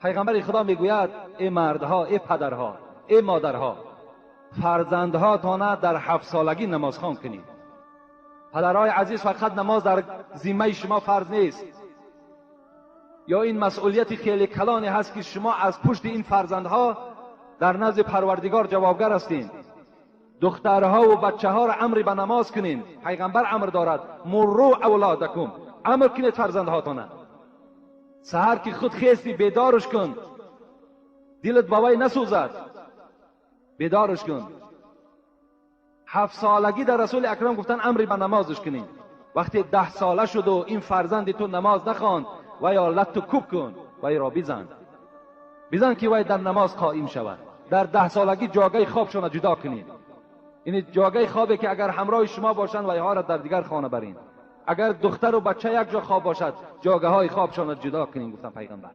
پیغمبر خدا میگوید ای مردها، ای پدرها، ای مادرها، فرزندهاتان در 7 سالگی نماز خوان کنید. پدرهای عزیز، فقط نماز در ذمه شما فرض نیست، یا این مسئولیت خیلی کلانی هست که شما از پشت این فرزندها در نزد پروردگار جوابگر هستین. دخترها و بچه ها را امر به نماز کنین. پیغمبر امر دارد مروا اولادکم، امر کنید فرزندهاتان. سحر که خود خیستی بیدارش کن، دلت با وی نسوزد، بیدارش کن. 7 سالگی در رسول اکرم گفتن امری به نمازش کنین. وقتی 10 ساله شد و این فرزند تو نماز نخواند، وی را لتو کوب کن، وی را بزن که وی در نماز قائم شود. در 10 سالگی جاگه خوابشان جدا کنید. این جاگه خوابه که اگر همراه شما باشند وی ها را در دیگر خانه برین. اگر دختر و بچه یک جا خواب باشد، جاگه های خوابشان جدا کنید، گفتن پیغمبر.